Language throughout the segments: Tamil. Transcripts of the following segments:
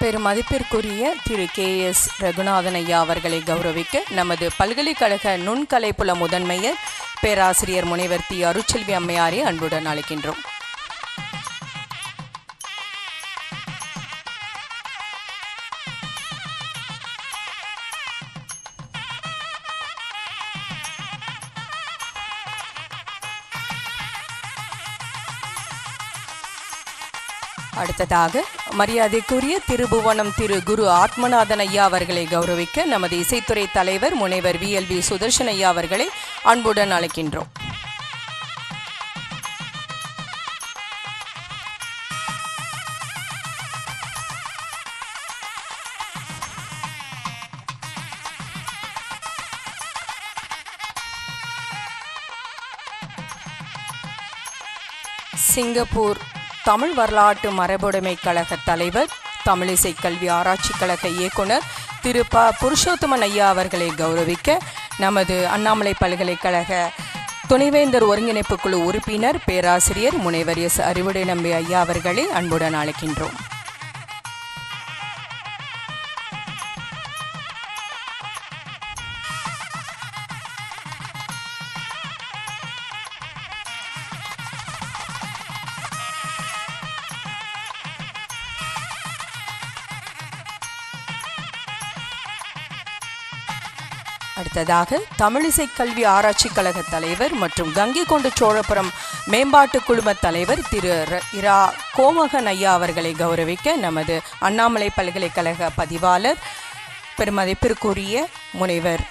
பெருமதிப்பிற்குரிய திரு கே.எஸ். ரகுநாதன் ஐயா அவர்களை கௌரவிக்க நமது பல்கலைக்கழக நுண்கலைப்புல முதன்மையர் பேராசிரியர் முனைவர் தி. அருட்செல்வி அம்மையாரை அன்புடன் அழைக்கின்றோம். அடுத்ததாக மரியாதைக்குரிய திருபுவனம் திரு குரு ஆத்மநாதன் ஐயா அவர்களை கௌரவிக்க நமது இசைத்துறை தலைவர் முனைவர் VLV சுதர்ஷன் ஐயா அவர்களை அன்புடன் அழைக்கின்றோம். சிங்கப்பூர் தமிழ் வரலாற்று மரபுடைமை கழக தலைவர், தமிழிசை கல்வி ஆராய்ச்சி கழக இயக்குனர் திரு புருஷோத்தமன் ஐயா அவர்களை கௌரவிக்க நமது அண்ணாமலை பல்கலைக்கழக துணைவேந்தர் ஒருங்கிணைப்பு குழு உறுப்பினர் பேராசிரியர் முனைவர் எஸ். அறிவுடை நம்பி ஐயா அவர்களை அன்புடன் அழைக்கின்றோம். அடுத்ததாக தமிழிசை கல்வி ஆராய்ச்சி கழக தலைவர் மற்றும் கங்கை கொண்ட சோழபுரம் மேம்பாட்டு குழும தலைவர் திரு இரா. கோமகன் ஐயா அவர்களை கௌரவிக்க நமது அண்ணாமலை பல்கலைக்கழக பதிவாளர் பெருமதிப்பிற்குரிய முனைவர்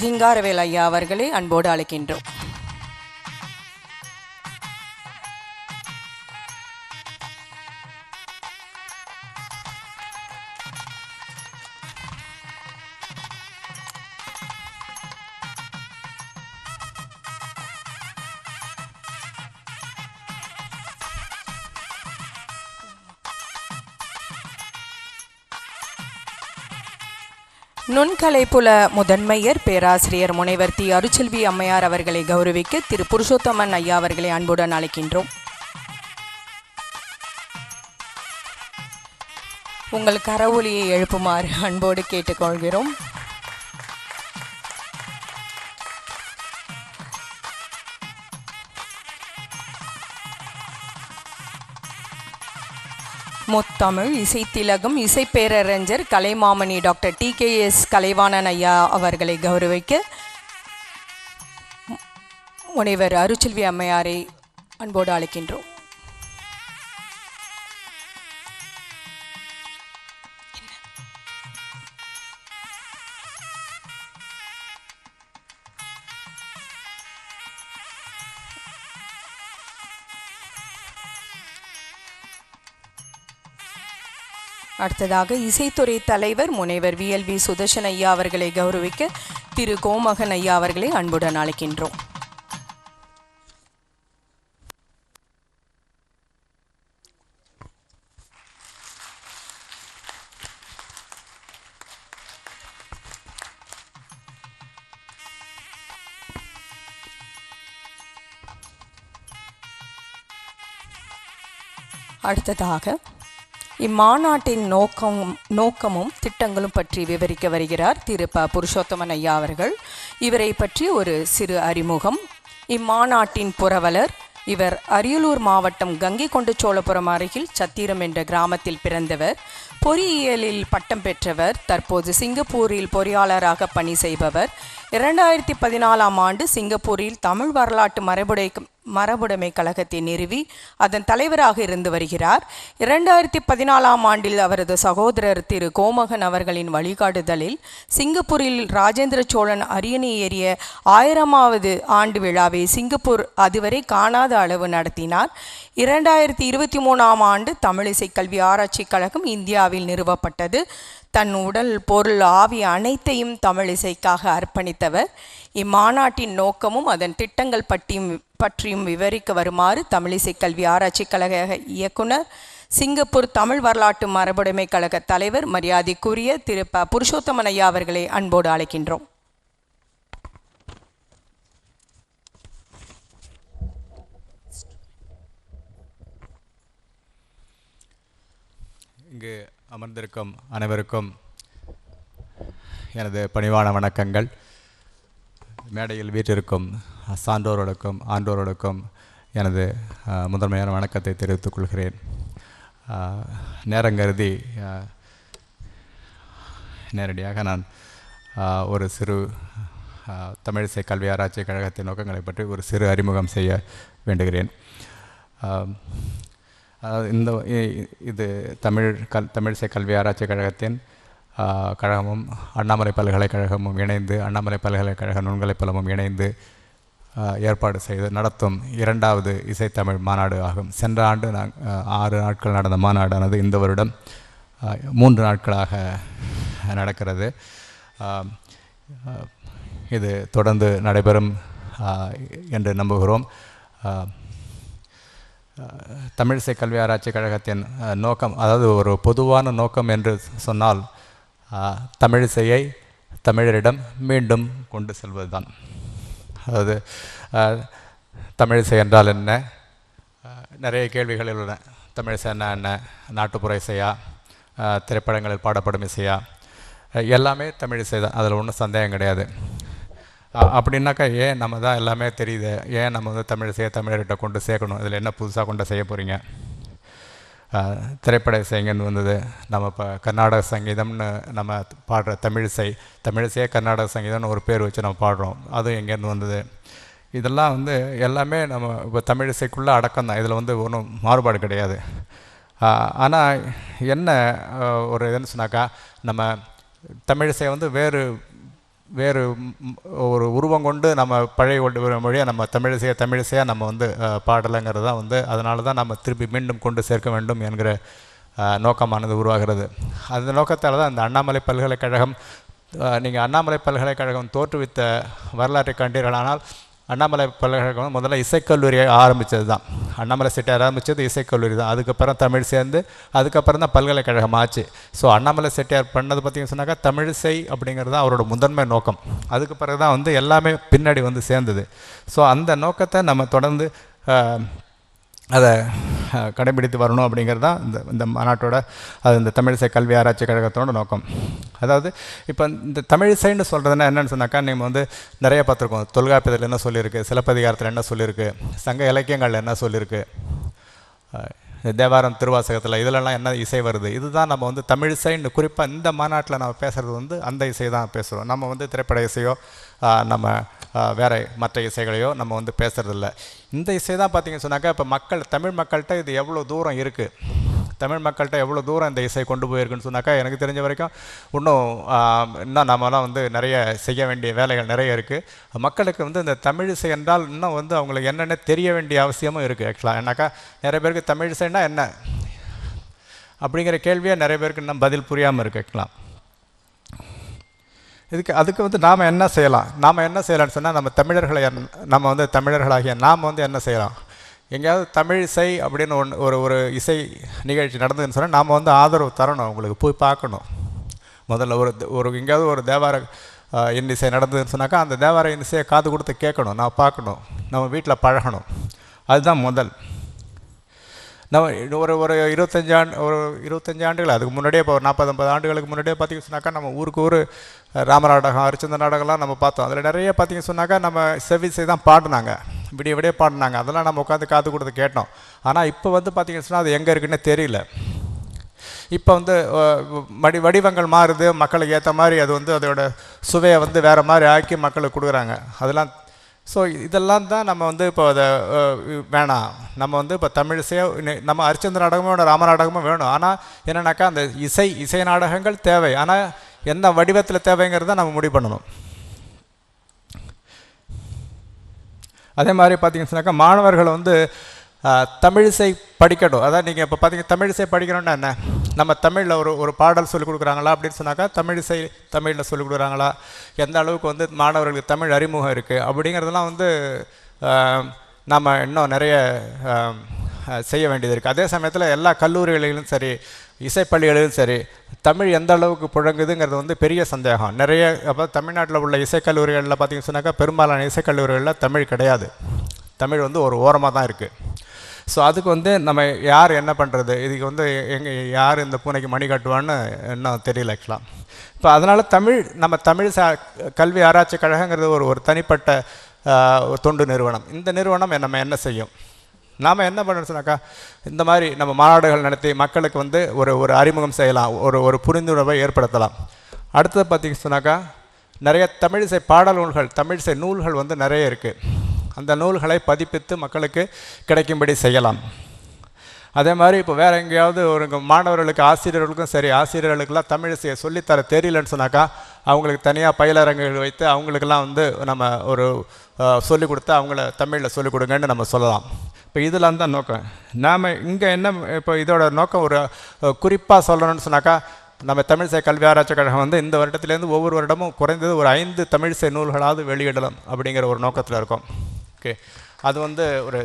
சிங்காரவேல் ஐயா அவர்களை அன்போடு அழைக்கின்றோம். நுண்கலைப்புல முதன்மையர் பேராசிரியர் முனைவர் தி. அருட்செல்வி அம்மையார் அவர்களை கௌரவிக்க திரு புருஷோத்தமன் ஐயா அவர்களை அன்புடன் அழைக்கின்றோம். உங்கள் கரவொலியை எழுப்புமாறு அன்போடு கேட்டுக்கொள்கிறோம். முத்தமிழ் இசைத்திலகம் இசைப்பேரறிஞர் கலைமாமணி டாக்டர் TKS கலைவாணன் ஐயா அவர்களை கௌரவிக்க முனைவர் அருட்செல்வி அம்மையாரை அன்போடு அழைக்கின்றோம். அடுத்ததாக இசைத்துறை தலைவர் முனைவர் VLV சுதர்ஷன் ஐயா அவர்களை கௌரவிக்க திரு கோமகன் ஐயா அவர்களை அன்புடன் அழைக்கின்றோம். அடுத்ததாக இம்மாநாட்டின் நோக்கமும் திட்டங்களும் பற்றி விவரிக்க வருகிறார் திரு புருஷோத்தமன் ஐயா அவர்கள். இவரை பற்றி ஒரு சிறு அறிமுகம். இம்மாநாட்டின் புரவலர். இவர் அரியலூர் மாவட்டம் கங்கை கொண்ட சோழபுரம் அருகில் சத்திரம் என்ற கிராமத்தில் பிறந்தவர். பொறியியலில் பட்டம் பெற்றவர். தற்போது சிங்கப்பூரில் பொறியாளராக பணி செய்பவர். 2014ஆம் ஆண்டு சிங்கப்பூரில் தமிழ் வரலாற்று மரபுடைமை கழகத்தை நிறுவி அதன் தலைவராக இருந்து வருகிறார். 2014ஆம் ஆண்டில் அவரது சகோதரர் திரு கோமகன் அவர்களின் வழிகாட்டுதலில் சிங்கப்பூரில் ராஜேந்திர சோழன் அரியணை ஏறிய 1000வது ஆண்டு விழாவை சிங்கப்பூர் அதுவரை காணாத அளவு நடத்தினார். 2023ஆம் ஆண்டு தமிழிசை கல்வி ஆராய்ச்சி கழகம் இந்தியாவில் நிறுவப்பட்டது. தன் உடல் பொருள் ஆவி அனைத்தையும் தமிழிசைக்காக அர்ப்பணித்தவர். இம்மாநாட்டின் நோக்கமும் அதன் திட்டங்கள் பற்றியும் விவரிக்க வருமாறு தமிழிசை கல்வி ஆராய்ச்சி கழக இயக்குனர், சிங்கப்பூர் தமிழ் வரலாற்று மரபுடைமை கழக தலைவர் மரியாதைக்குரிய திரு புருஷோத்தமன் ஐயா அவர்களை அன்போடு அழைக்கின்றோம். இங்கு அமர்ந்திருக்கும் அனைவருக்கும் எனது பணிவான வணக்கங்கள். மேடையில் வீற்றிருக்கும் சான்றோர்களுக்கும் ஆன்றோர்களுக்கும் எனது முதன்மையான வணக்கத்தை தெரிவித்துக் கொள்கிறேன். நேரங்கருதி நேரடியாக நான் ஒரு சிறு தமிழிசை கல்வி ஆராய்ச்சி கழகத்தின் நோக்கங்களை பற்றி ஒரு சிறு அறிமுகம் செய்ய வேண்டுகிறேன். இது தமிழிசை கல்வி ஆராய்ச்சி கழகத்தின் கழகமும் அண்ணாமலை பல்கலைக்கழகமும் இணைந்து, அண்ணாமலை பல்கலைக்கழக நுண்கலைப்பலமும் இணைந்து ஏற்பாடு செய்து நடத்தும் இரண்டாவது இசைத்தமிழ் மாநாடு ஆகும். சென்ற ஆண்டு 6 நாட்கள் நடந்த மாநாடானது இந்த வருடம் 3 நாட்களாக நடக்கிறது. இது தொடர்ந்து நடைபெறும் என்று நம்புகிறோம். தமிழிசை கல்வி ஆராய்ச்சி கழகத்தின் நோக்கம், அதாவது ஒரு பொதுவான நோக்கம் என்று சொன்னால், தமிழிசையை தமிழரிடம் மீண்டும் கொண்டு செல்வதுதான். அதாவது தமிழிசை என்றால் என்ன, நிறைய கேள்விகள் உள்ளன. தமிழிசை என்ன, நாட்டுப்புற இசையா, திரைப்படங்களில் பாடப்படும் இசையா, எல்லாமே தமிழிசை தான், அதில் ஒன்றும் சந்தேகம் கிடையாது. அப்படின்னாக்கா ஏன் நம்ம தான் எல்லாமே தெரியுது, ஏன் நம்ம வந்து தமிழிசையை தமிழர்கிட்ட கொண்டு சேர்க்கணும், இதில் என்ன புதுசாக கொண்டு செய்ய போகிறீங்க? திரைப்பட இசை எங்கேருந்து வந்தது? நம்ம இப்போ கர்நாடக சங்கீதம்னு நம்ம பாடுற தமிழிசையே கர்நாடக சங்கீதம்னு ஒரு பேர் வச்சு நம்ம பாடுறோம், அதுவும் எங்கேருந்து வந்தது? இதெல்லாம் வந்து எல்லாமே நம்ம இப்போ தமிழிசைக்குள்ளே அடக்கம் தான், இதில் வந்து ஒன்றும் மாறுபாடு கிடையாது. ஆனால் என்ன ஒரு இதுன்னு சொன்னாக்கா, நம்ம தமிழிசை வந்து வேறு ஒரு உருவம் கொண்டு நம்ம பழைய மொழியாக நம்ம தமிழிசையாக நம்ம வந்து பாடலைங்கிறது தான் வந்து, அதனால தான் நம்ம திருப்பி மீண்டும் கொண்டு சேர்க்க வேண்டும் என்கிற நோக்கமானது உருவாகிறது. அந்த நோக்கத்தால் தான் இந்த அண்ணாமலை பல்கலைக்கழகம், நீங்கள் அண்ணாமலை பல்கலைக்கழகம் தோற்றுவித்த வரலாற்றை கண்டீர்களானால், அண்ணாமலை பல்கலைக்கழகம் முதல்ல இசைக்கல்லூரியை ஆரம்பித்தது தான். அண்ணாமலை செட்டியார் ஆரம்பித்தது இசைக்கல்லூரி தான். அதுக்கப்புறம் தமிழ் சேர்ந்து அதுக்கப்புறம் தான் பல்கலைக்கழகம் ஆச்சு. ஸோ அண்ணாமலை செட்டியார் பண்ணது பார்த்திங்கன்னு சொன்னாக்கா தமிழிசை அப்படிங்கிறது தான் அவரோட முதன்மை நோக்கம். அதுக்கு பிறகு தான் வந்து எல்லாமே பின்னாடி வந்து சேர்ந்தது. ஸோ அந்த நோக்கத்தை நம்ம தொடர்ந்து அதை கடைபிடித்து வரணும் அப்படிங்கிறது தான் இந்த மாநாட்டோட, அது இந்த தமிழிசை கல்வி ஆராய்ச்சி கழகத்தோட நோக்கம். அதாவது இப்போ இந்த தமிழிசைன்னு சொல்கிறதுனா என்னென்னு சொன்னாக்கா, நீங்கள் வந்து நிறைய பார்த்துருக்கோம். தொல்காப்பியத்தில் என்ன சொல்லியிருக்கு, சிலப்பதிகாரத்தில் என்ன சொல்லியிருக்கு, சங்க இலக்கியங்களில் என்ன சொல்லியிருக்கு, தேவாரம் திருவாசகத்தில் இதிலெல்லாம் என்ன இசை வருது. இதுதான் நம்ம வந்து தமிழிசைன்னு குறிப்பாக இந்த மாநாட்டில் நம்ம பேசுகிறது வந்து அந்த இசை தான் பேசுகிறோம். நம்ம வந்து திரைப்பட இசையோ நம்ம வேறு மற்ற இசைகளையோ நம்ம வந்து பேசுகிறதில்ல. இந்த இசை தான் பார்த்திங்கன்னு சொன்னாக்கா, இப்போ தமிழ் மக்கள்கிட்ட இது எவ்வளோ தூரம் இருக்குது, தமிழ் மக்கள்கிட்ட எவ்வளோ தூரம் இந்த இசை கொண்டு போயிருக்குன்னு சொன்னாக்கா, எனக்கு தெரிஞ்ச வரைக்கும் இன்னும் நம்மலாம் வந்து நிறைய செய்ய வேண்டிய வேலைகள் நிறைய இருக்குது. மக்களுக்கு வந்து இந்த தமிழ் இசை என்றால் இன்னும் வந்து அவங்களுக்கு என்னென்ன தெரிய வேண்டிய அவசியமும் இருக்குது. ஆக்சுவலாக ஏன்னாக்கா நிறைய பேருக்கு தமிழ் இசைன்னா என்ன அப்படிங்கிற கேள்வியை நிறைய பேருக்கு இன்னும் பதில் புரியாமல் இருக்குது. ஆக்சுவலாக அதுக்கு வந்து நாம் என்ன செய்யலாம்னு சொன்னால், நம்ம வந்து தமிழர்களாகிய நாம் வந்து என்ன செய்யலாம்? எங்கேயாவது தமிழ் இசை அப்படின்னு ஒரு இசை நிகழ்ச்சி நடந்ததுன்னு சொன்னால் நாம் வந்து ஆதரவு தரணும், அவங்களுக்கு போய் பார்க்கணும். முதல்ல எங்கேயாவது ஒரு தேவார இன்னிசை நடந்ததுன்னு சொன்னாக்கா, அந்த தேவார இன்னிசையை காது கொடுத்து கேட்கணும், நான் பார்க்கணும், நம்ம வீட்டில் பழகணும். அதுதான் முதல். நம்ம ஒரு 25 ஆண்டுகள் அதுக்கு முன்னாடியே, இப்போ 40-50 ஆண்டுகளுக்கு முன்னாடியே பார்த்திங்க சொன்னாக்கா, நம்ம ஊருக்கு ராம நாடகம், அரிச்சந்த நாடகம்லாம் நம்ம பார்த்தோம். அதில் நிறைய பார்த்திங்க சொன்னாக்கா நம்ம செவிசை தான் பாடினாங்க, விடிய பாடினாங்க. அதெல்லாம் நம்ம உட்காந்து காது கொடுத்து கேட்டோம். ஆனால் இப்போ வந்து பார்த்திங்கன்னு சொன்னால் அது எங்கே இருக்குன்னே தெரியல. இப்போ வந்து வடிவங்கள் மாறுது, மக்களுக்கு ஏற்ற மாதிரி அது வந்து அதோட சுவையை வந்து வேறு மாதிரி ஆக்கி மக்களுக்கு கொடுக்குறாங்க. அதெல்லாம் ஸோ இதெல்லாம் தான் நம்ம வந்து இப்போ அதை வேணாம், நம்ம வந்து இப்போ தமிழ் இசையோ நம்ம அரிச்சந்திர நாடகமோ ராம நாடகமோ வேணும். ஆனால் என்னென்னாக்கா அந்த இசை நாடகங்கள் தேவை, ஆனால் என்ன வடிவத்தில் தேவைங்கிறத நம்ம முடிவு பண்ணணும். அதே மாதிரி பார்த்திங்கன்னு சொன்னாக்கா, மாணவர்கள் வந்து தமிழிசை படிக்கணும். அதான் நீங்கள் இப்போ பார்த்தீங்கன்னா தமிழிசை படிக்கணும்னா என்ன, நம்ம தமிழில் ஒரு பாடல் சொல்லிக் கொடுக்குறாங்களா அப்படின்னு சொன்னாக்கா, தமிழிசை தமிழில் சொல்லிக் கொடுக்குறாங்களா, எந்த அளவுக்கு வந்து மாணவர்களுக்கு தமிழ் அறிமுகம் இருக்குது அப்படிங்கிறதெல்லாம் வந்து நம்ம இன்னும் நிறைய செய்ய வேண்டியது இருக்குது. அதே சமயத்தில் எல்லா கல்லூரிகளிலும் சரி, இசைப்பள்ளிகளிலும் சரி, தமிழ் எந்த அளவுக்கு புழங்குதுங்கிறது வந்து பெரிய சந்தேகம். நிறைய அப்போ தமிழ்நாட்டில் உள்ள இசைக்கல்லூரிகளில் பார்த்திங்கன்னு சொன்னாக்கா, பெரும்பாலான இசைக்கல்லூரிகளில் தமிழ் கிடையாது. தமிழ் வந்து ஒரு ஓரமாக தான் இருக்குது. ஸோ அதுக்கு வந்து நம்ம யார் என்ன பண்ணுறது, இதுக்கு வந்து யார் இந்த பூனைக்கு மணி கட்டுவான்னு இன்னும் தெரியல ஆக்சுவலாக. இப்போ அதனால் நம்ம தமிழ் கல்வி ஆராய்ச்சி கழகங்கிறது ஒரு தனிப்பட்ட தொண்டு நிறுவனம். இந்த நிறுவனம் நம்ம என்ன செய்யும், நாம் என்ன பண்ணணும்னு சொன்னாக்கா, இந்த மாதிரி நம்ம மாநாடுகள் நடத்தி மக்களுக்கு வந்து ஒரு அறிமுகம் செய்யலாம், ஒரு புரிந்துணர்வை ஏற்படுத்தலாம். அடுத்தது பார்த்திங்க சொன்னாக்கா, நிறைய தமிழிசை பாடல் நூல்கள், தமிழிசை நூல்கள் வந்து நிறைய இருக்குது. அந்த நூல்களை பதிப்பித்து மக்களுக்கு கிடைக்கும்படி செய்யலாம். அதே மாதிரி இப்போ வேறு எங்கேயாவது ஒரு மாணவர்களுக்கு ஆசிரியர்களுக்கும் சரி, ஆசிரியர்களுக்கெல்லாம் தமிழிசையை சொல்லித்தர தெரியலன்னு சொன்னாக்கா அவங்களுக்கு தனியாக பயிலரங்குகள் வைத்து அவங்களுக்கெல்லாம் வந்து நம்ம ஒரு சொல்லிக் கொடுத்து அவங்கள தமிழில் சொல்லிக் கொடுங்கன்னு நம்ம சொல்லலாம். இப்போ இதெல்லாம் தான் நோக்கம். நாம் இங்கே என்ன இப்போ இதோட நோக்கம் ஒரு குறிப்பாக சொல்லணும்னு சொன்னாக்கா, நம்ம தமிழிசை கல்வி ஆராய்ச்சி கழகம் வந்து இந்த வருடத்துலேருந்து ஒவ்வொரு வருடமும் குறைந்தது ஒரு 5 தமிழிசை நூல்களாவது வெளியிடலாம் அப்படிங்கிற ஒரு நோக்கத்தில் இருக்கும். ஓகே, அது வந்து ஒரு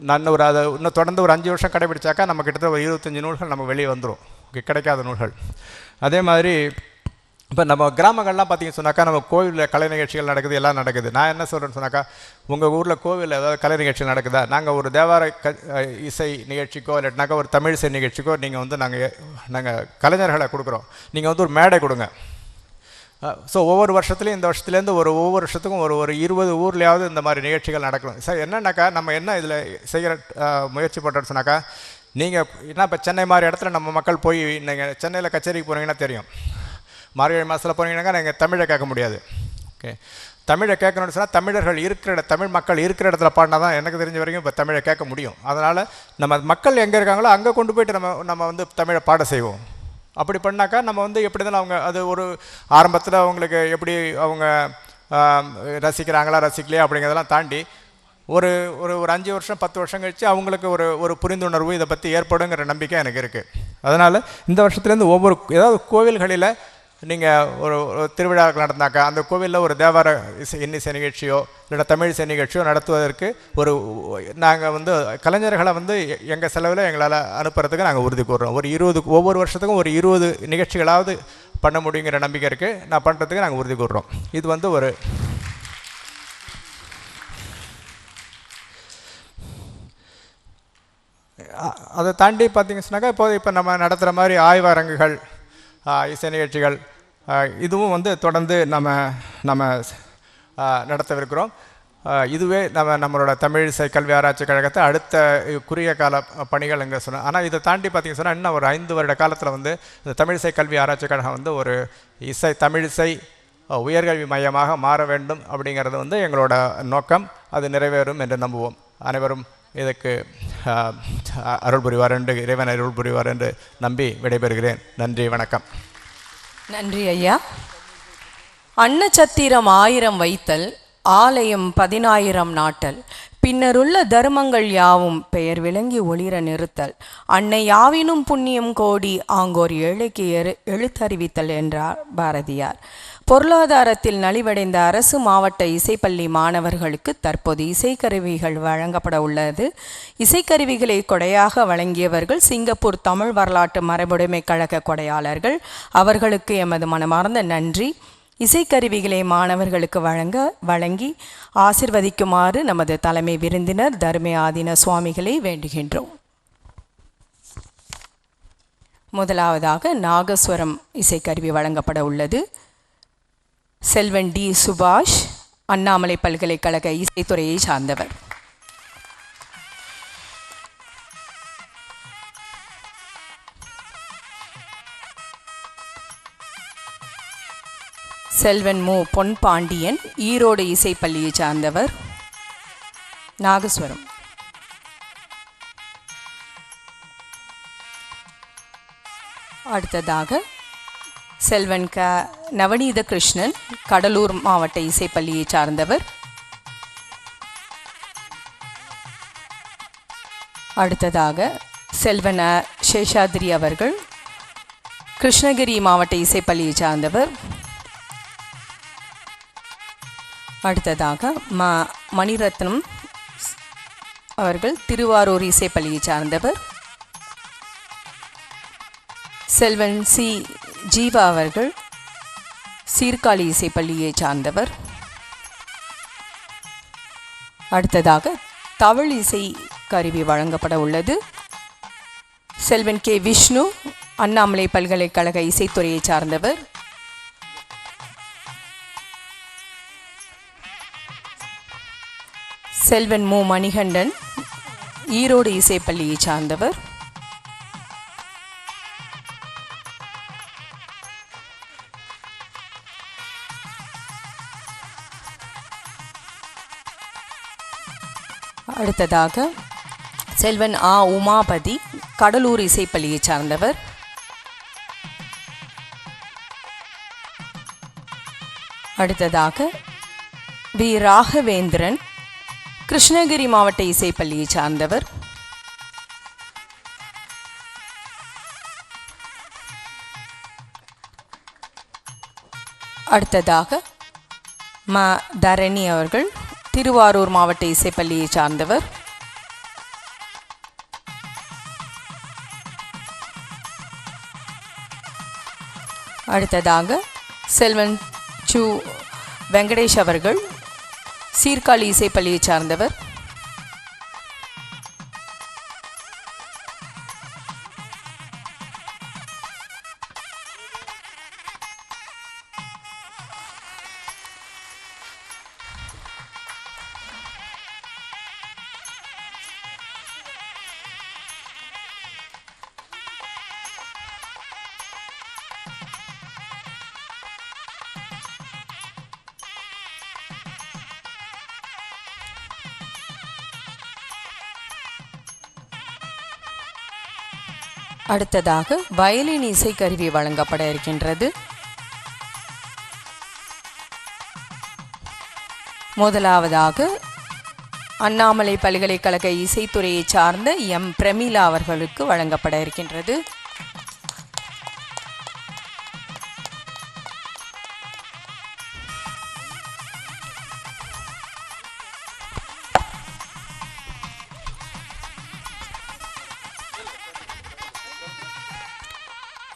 நான் அதை இன்னும் தொடர்ந்து ஒரு 5 வருஷம் கடைபிடிச்சாக்கா நம்ம கிட்டத்தட்ட ஒரு 25 நூல்கள் நம்ம வெளியே வந்துடும், கிடைக்காத நூல்கள். அதே மாதிரி இப்போ நம்ம கிராமங்கள்லாம் பார்த்திங்க சொன்னாக்கா, நம்ம கோவிலில் கலை நிகழ்ச்சிகள் நடக்குது, எல்லாம் நடக்குது. நான் என்ன சொல்கிறேன்னு சொன்னாக்கா, உங்கள் ஊரில் கோவிலில் ஏதாவது கலை நிகழ்ச்சிகள் நடக்குதா, நாங்கள் ஒரு தேவார இசை நிகழ்ச்சிக்கோ இல்லாட்டினாக்கா ஒரு தமிழ் இசை நிகழ்ச்சிக்கோ நீங்கள் வந்து நாங்கள் கலைஞர்களை கொடுக்குறோம், நீங்கள் வந்து ஒரு மேடை கொடுங்க. ஸோ ஒவ்வொரு வருஷத்துலையும் இந்த வருஷத்துலேருந்து ஒவ்வொரு வருஷத்துக்கும் ஒரு 20 ஊர்லேயாவது இந்த மாதிரி நிகழ்ச்சிகள் நடக்கணும். சார் என்னன்னாக்கா, நம்ம என்ன இதில் செய்கிற முயற்சி பண்ணுறோன்னு சொன்னாக்கா, நீங்கள் என்ன இப்போ சென்னை மாதிரி இடத்துல நம்ம மக்கள் போய் நீங்கள் சென்னையில் கச்சேரிக்கு போனீங்கன்னா தெரியும், மார்கழி மாதத்தில் போனீங்கன்னாக்கா நீங்கள் தமிழை கேட்க முடியாது. ஓகே, தமிழை கேட்கணும்னு சொன்னால் தமிழர்கள் தமிழ் மக்கள் இருக்கிற இடத்துல பாடினா தான் எனக்கு தெரிஞ்ச வரைக்கும் இப்போ தமிழை கேட்க முடியும். அதனால் நம்ம மக்கள் எங்கே இருக்காங்களோ அங்கே கொண்டு போய்ட்டு நம்ம வந்து தமிழை பாட செய்வோம். அப்படி பண்ணாக்கா நம்ம வந்து எப்படி தானே அவங்க அது ஒரு ஆரம்பத்தில் அவங்களுக்கு எப்படி அவங்க ரசிக்கிறாங்களா ரசிக்கலையா அப்படிங்கிறதெல்லாம் தாண்டி ஒரு 5 வருஷம் 10 வருஷம் கழித்து அவங்களுக்கு ஒரு புரிந்துணர்வு இதை பற்றி ஏற்படுங்கிற நம்பிக்கை எனக்கு இருக்குது. அதனால் இந்த வருஷத்துலேருந்து ஏதாவது கோவில்களில் நீங்கள் ஒரு திருவிழாக்கள் நடந்தாக்கா அந்த கோவிலில் ஒரு தேவார இன்னிசை நிகழ்ச்சியோ இல்லை தமிழ் இசை நிகழ்ச்சியோ நடத்துவதற்கு நாங்கள் வந்து கலைஞர்களை வந்து எங்கள் செலவில் எங்களால் அனுப்புறதுக்கு நாங்கள் உறுதி கூறுறோம். ஒவ்வொரு வருஷத்துக்கும் ஒரு 20 நிகழ்ச்சிகளாவது பண்ண முடியுங்கிற நம்பிக்கை இருக்குது. நான் பண்ணுறதுக்கு நாங்கள் உறுதி கூறுறோம். இது வந்து அதை தாண்டி பார்த்திங்க சொன்னாக்கா, இப்போ நம்ம நடத்துகிற மாதிரி ஆய்வரங்குகள், இசை நிகழ்ச்சிகள் இதுவும் வந்து தொடர்ந்து நம்ம நடத்தவிருக்கிறோம். இதுவே நம்மளோட தமிழிசை கல்வி ஆராய்ச்சி கழகத்தை அடுத்த குறுகிய கால பணிகள் எங்கே சொன்னோம். ஆனால் இதை தாண்டி பார்த்திங்க சொன்னால் இன்னும் ஒரு 5 வருட காலத்தில் வந்து இந்த தமிழிசை கல்வி ஆராய்ச்சி கழகம் வந்து ஒரு தமிழிசை உயர்கல்வி மையமாக மாற வேண்டும் அப்படிங்கிறது வந்து எங்களோட நோக்கம். அது நிறைவேறும் என்று நம்புவோம். அனைவரும் இதற்கு அருள் புரிவார் என்று, இறைவன் அருள் புரிவார் என்று நம்பி விடைபெறுகிறேன். நன்றி, வணக்கம். நன்றி ஐயா. அன்னச்சத்திரம் 1000 வைத்தல், ஆலயம் 10,000 நாட்டல், பின்னருள்ள தர்மங்கள் யாவும் பெயர் விளங்கி ஒளிர நிறுத்தல், அன்னை யாவினும் புண்ணியம் கோடி ஆங்கோர் ஏழைக்கு எழுத்தறிவித்தல் என்றார் பாரதியார். பொருளாதாரத்தில் நலிவடைந்த அரசு மாவட்ட இசைப்பள்ளி மாணவர்களுக்கு தற்போது இசைக்கருவிகள் வழங்கப்பட உள்ளது. இசைக்கருவிகளை கொடையாக வழங்கியவர்கள் சிங்கப்பூர் தமிழ் வரலாற்று மரபுடைமை கழக கொடையாளர்கள். அவர்களுக்கு எமது மனமார்ந்த நன்றி. இசைக்கருவிகளை மாணவர்களுக்கு வழங்கி ஆசிர்வதிக்குமாறு நமது தலைமை விருந்தினர் தர்மே ஆதீன சுவாமிகளை வேண்டுகின்றோம். முதலாவதாக நாகஸ்வரம் இசைக்கருவி வழங்கப்பட உள்ளது. செல்வன் டி. சுபாஷ், அண்ணாமலை பல்கலைக்கழக இசைத்துறையை சார்ந்தவர். செல்வன் மு. பொன் பாண்டியன், ஈரோடு இசைப்பள்ளியை சார்ந்தவர், நாகஸ்வரம். அடுத்ததாக செல்வன் க. நவநீத கிருஷ்ணன், கடலூர் மாவட்ட இசைப்பள்ளியை சார்ந்தவர். அடுத்ததாக செல்வன் சேஷாத்ரி அவர்கள், கிருஷ்ணகிரி மாவட்ட இசைப்பள்ளியை சார்ந்தவர். அடுத்ததாக மணிரத்னம் அவர்கள், திருவாரூர் இசைப்பள்ளியை சார்ந்தவர். செல்வன் சி. ஜீவா அவர்கள், சீர்காழி இசைப்பள்ளியை சார்ந்தவர். அடுத்ததாக தவில் இசை கருவி வழங்கப்பட உள்ளது. செல்வன் கே விஷ்ணு அண்ணாமலை பல்கலைக்கழக இசைத்துறையை சார்ந்தவர். செல்வன் மு மணிகண்டன் ஈரோடு இசைப்பள்ளியை சார்ந்தவர். அடுத்ததாக செல்வன் ஆ உமாபதி கடலூர் இசைப்பள்ளியை சார்ந்தவர். அடுத்ததாக வி ராகவேந்திரன் கிருஷ்ணகிரி மாவட்ட இசைப்பள்ளியை சார்ந்தவர். அடுத்ததாக ம தரணி அவர்கள் திருவாரூர் மாவட்ட இசைப்பள்ளியை சார்ந்தவர். அடுத்ததாக செல்வன் சு வெங்கடேஷ் அவர்கள் சீர்காழி இசைப்பள்ளியை சார்ந்தவர். அடுத்ததாக வயலின் இசைக்கருவி வழங்கப்பட இருக்கின்றது. முதலாவதாக அண்ணாமலை பல்கலைக்கழக இசைத்துறையை சார்ந்த எம் பிரமிளா அவர்களுக்கு வழங்கப்பட இருக்கின்றது.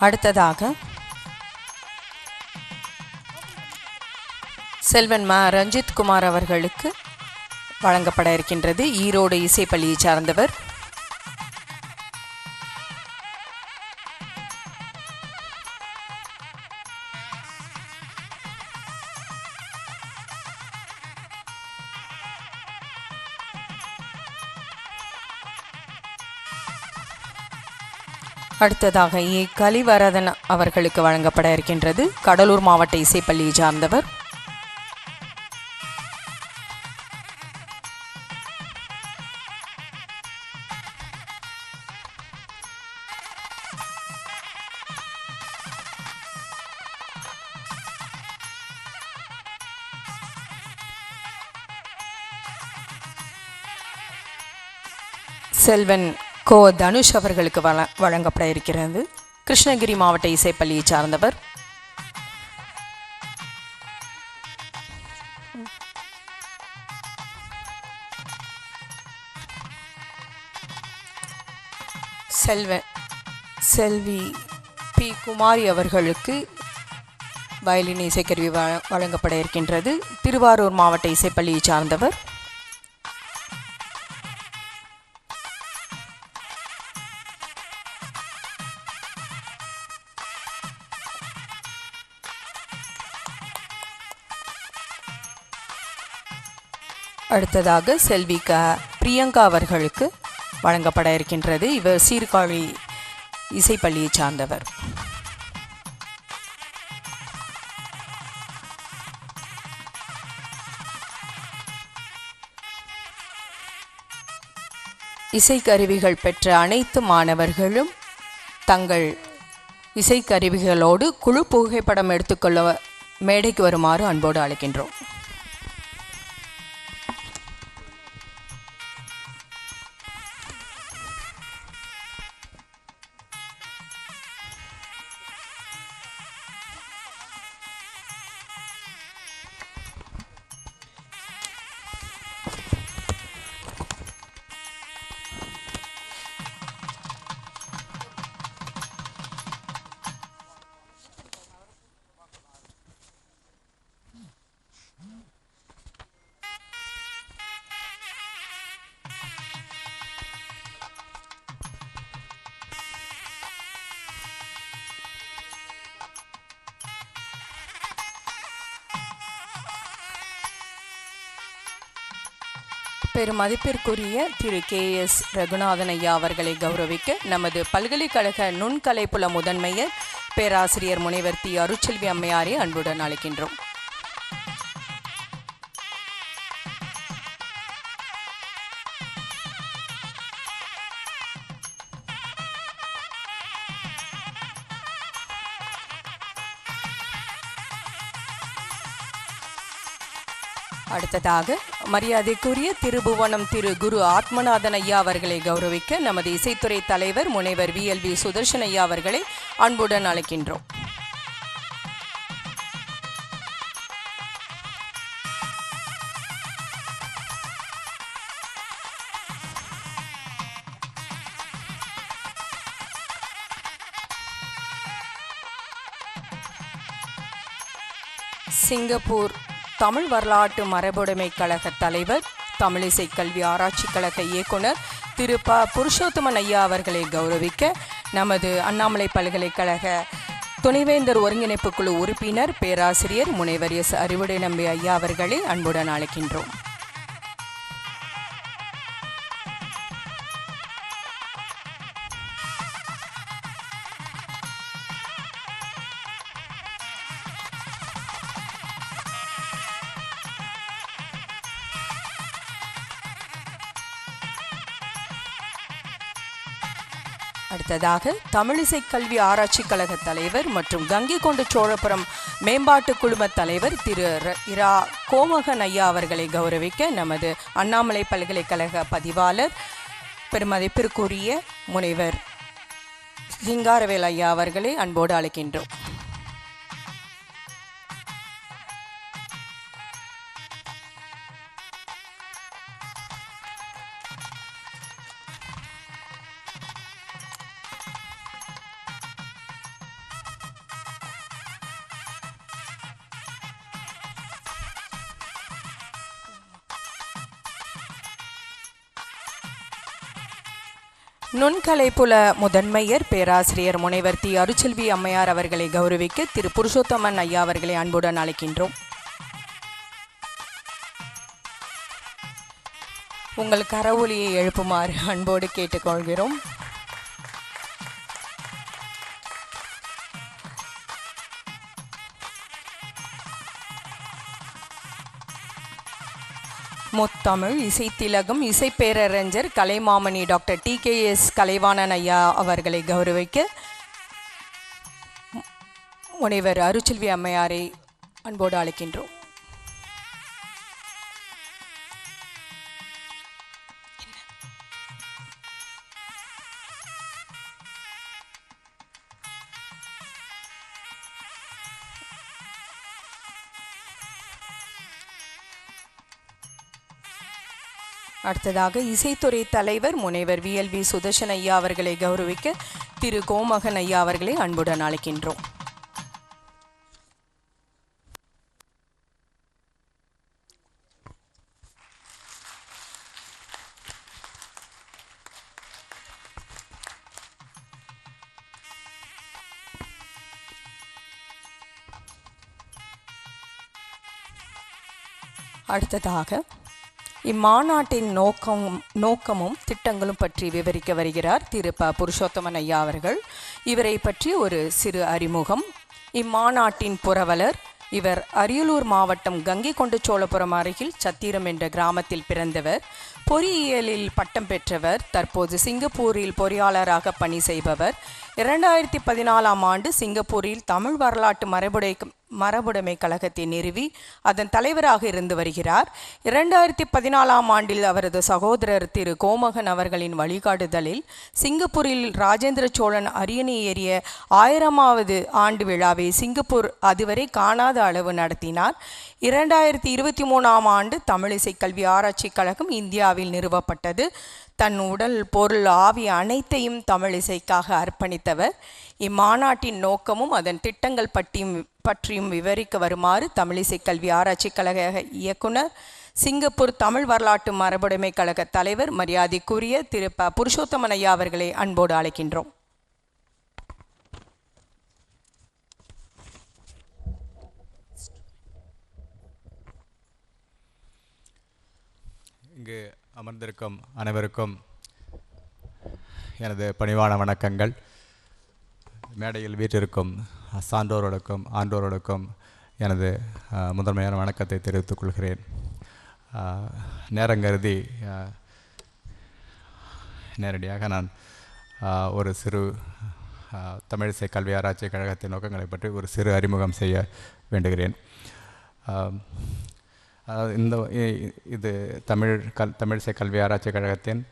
அடுத்ததாக செல்வன் ம ரஞ்சித் குமார் அவர்களுக்கு வழங்கப்பட இருக்கின்றது. ஈரோடு இசைப்பள்ளியை சார்ந்தவர். அடுத்ததாக ஏ கலிவரதன் அவர்களுக்கு வழங்கப்பட இருக்கின்றது. கடலூர் மாவட்ட இசைப்பள்ளியை சார்ந்தவர். செல்வன் கோ தனுஷ் அவர்களுக்கு வழங்கப்பட இருக்கிறது. கிருஷ்ணகிரி மாவட்ட இசைப்பள்ளியை சார்ந்தவர். செல்வி பி குமாரி அவர்களுக்கு வயலின் இசைக்கருவி வழங்கப்பட இருக்கின்றது. திருவாரூர் மாவட்ட இசைப்பள்ளியை சார்ந்தவர். அடுத்ததாக செல்வி பிரியங்கா அவர்களுக்கு வழங்கப்பட இருக்கின்றது. இவர் சீர்காழி இசைப்பள்ளியை சார்ந்தவர். இசைக்கருவிகள் பெற்ற அனைத்து மாணவர்களும் தங்கள் இசைக்கருவிகளோடு குழு புகைப்படம் எடுத்துக்கொள்ள மேடைக்கு வருமாறு அன்போடு அழைக்கின்றோம். பெருமதிப்பிற்குரிய திரு KS ரகுநாதன் ஐயா அவர்களை கௌரவிக்க நமது பல்கலைக்கழக நுண்கலைப்புல முதன்மையர் பேராசிரியர் முனைவர் தி அருட்செல்வி அம்மையாரை அன்புடன் அழைக்கின்றோம். அடுத்ததாக மரியாதைக்குரிய திருபுவனம் திரு குரு ஆத்மநாதன் ஐயா அவர்களை கௌரவிக்க நமது இசைத்துறை தலைவர் முனைவர் VLV சுதர்ஷன் ஐயா அவர்களை அன்புடன் அழைக்கின்றோம். சிங்கப்பூர் தமிழ் வரலாற்று மரபுடைமை கழக தலைவர், தமிழிசை கல்வி ஆராய்ச்சி கழக இயக்குனர் திரு புருஷோத்தமன் ஐயா அவர்களை கௌரவிக்க நமது அண்ணாமலை பல்கலைக்கழக துணைவேந்தர் ஒருங்கிணைப்பு குழு உறுப்பினர் பேராசிரியர் முனைவர் S அறிவுடை நம்பி ஐயா அவர்களை அன்புடன் அழைக்கின்றோம். அடுத்ததாக தமிழிசை கல்வி ஆராய்ச்சி கழக தலைவர் மற்றும் கங்கை கொண்ட சோழபுரம் மேம்பாட்டு குழும தலைவர் திரு இரா கோமகன் ஐயா அவர்களை கௌரவிக்க நமது அண்ணாமலை பல்கலைக்கழக பதிவாளர் பெருமதிப்பிற்குரிய முனைவர் சிங்காரவேல் ஐயா அவர்களை அன்போடு அழைக்கின்றோம். நுண்கலைப்புல முதன்மையர் பேராசிரியர் முனைவர் தி அருட்செல்வி அம்மையார் அவர்களை கௌரவிக்க திரு புருஷோத்தமன் ஐயா அவர்களை அன்புடன் அழைக்கின்றோம். உங்கள் கரவொலியை எழுப்புமாறு அன்போடு கேட்டுக்கொள்கிறோம். முத்தமிழ் இசைத்திலகம் இசைப்பேரறிஞர் கலைமாமணி டாக்டர் TKS கலைவாணன் ஐயா அவர்களை கௌரவிக்க முனைவர் அருட்செல்வி அம்மையாரை அன்போடு அழைக்கின்றோம். அடுத்ததாக இசைத்துறை தலைவர் முனைவர் VLV சுதர்ஷன் ஐயா அவர்களை கௌரவிக்க திரு கோமகன் ஐயா அவர்களை அன்புடன் அழைக்கின்றோம். அடுத்ததாக இம்மாநாட்டின் நோக்கமும் திட்டங்களும் பற்றி விவரிக்க வருகிறார் திரு புருஷோத்தமன் ஐயா அவர்கள். இவரை பற்றி ஒரு சிறு அறிமுகம். இம்மாநாட்டின் புரவலர். இவர் அரியலூர் மாவட்டம் கங்கை கொண்ட சோழபுரம் அருகில் சத்திரம் என்ற கிராமத்தில் பிறந்தவர். பொறியியலில் பட்டம் பெற்றவர். தற்போது சிங்கப்பூரில் பொறியாளராக பணி செய்பவர். 2014ஆம் ஆண்டு சிங்கப்பூரில் தமிழ் வரலாற்று மரபுடைமை கழகத்தை நிறுவி அதன் தலைவராக இருந்து வருகிறார். 2014ஆம் ஆண்டில் அவரது சகோதரர் திரு கோமகன் அவர்களின் வழிகாட்டுதலில் சிங்கப்பூரில் ராஜேந்திர சோழன் அரியணை ஏறிய 1000வது ஆண்டு விழாவை சிங்கப்பூர் அதுவரை காணாத அளவு நடத்தினார். 2023ஆம் ஆண்டு தமிழிசை கல்வி ஆராய்ச்சி கழகம் இந்தியாவில் நிறுவப்பட்டது. தன் உடல் பொருள் ஆவி அனைத்தையும் தமிழிசைக்காக அர்ப்பணித்தவர். இம்மாநாட்டின் நோக்கமும் அதன் திட்டங்கள் பற்றியும் விவரிக்க வருமாறு தமிழிசை கல்வி ஆராய்ச்சி கழக இயக்குனர் சிங்கப்பூர் தமிழ் வரலாற்று மரபுடைமை கழக தலைவர் மரியாதைக்குரிய திரு ப. புருஷோத்தமன் ஐயா அவர்களை அன்போடு அழைக்கின்றோம். இங்கு அமர்ந்திருக்கும் அனைவருக்கும் எனது பணிவான வணக்கங்கள். மேடையில் வீற்றிருக்கும் சான்றோர்களுக்கும் ஆன்றோர்களுக்கும் எனது முதன்மையான வணக்கத்தை தெரிவித்துக் கொள்கிறேன். நேரங்கருதி நேரடியாக நான் ஒரு சிறு தமிழிசை கல்வி ஆராய்ச்சி கழகத்தின் நோக்கங்களை பற்றி ஒரு சிறு அறிமுகம் செய்ய வேண்டுகிறேன். இது தமிழிசை கல்வி ஆராய்ச்சி கழகத்தின்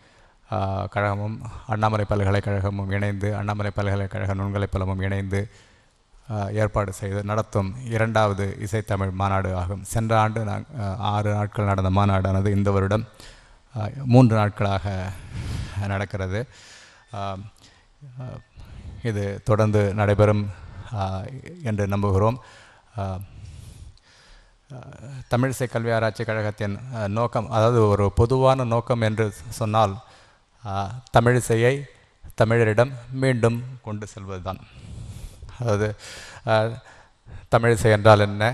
கழகமும் அண்ணாமலை பல்கலைக்கழகமும் இணைந்து அண்ணாமலை பல்கலைக்கழக நுண்கலைப்பலமும் இணைந்து ஏற்பாடு செய்து நடத்தும் 2வது இசைத்தமிழ் மாநாடு ஆகும். சென்ற ஆண்டு 6 நாட்கள் நடந்த மாநாடானது இந்த வருடம் 3 நாட்களாக நடக்கிறது. இது தொடர்ந்து நடைபெறும் என்று நம்புகிறோம். தமிழிசை கல்வி ஆராய்ச்சி கழகத்தின் நோக்கம், அதாவது ஒரு பொதுவான நோக்கம் என்று சொன்னால் தமிழிசையை தமிழரிடம் மீண்டும் கொண்டு செல்வதுதான். அதாவது தமிழிசை என்றால் என்ன,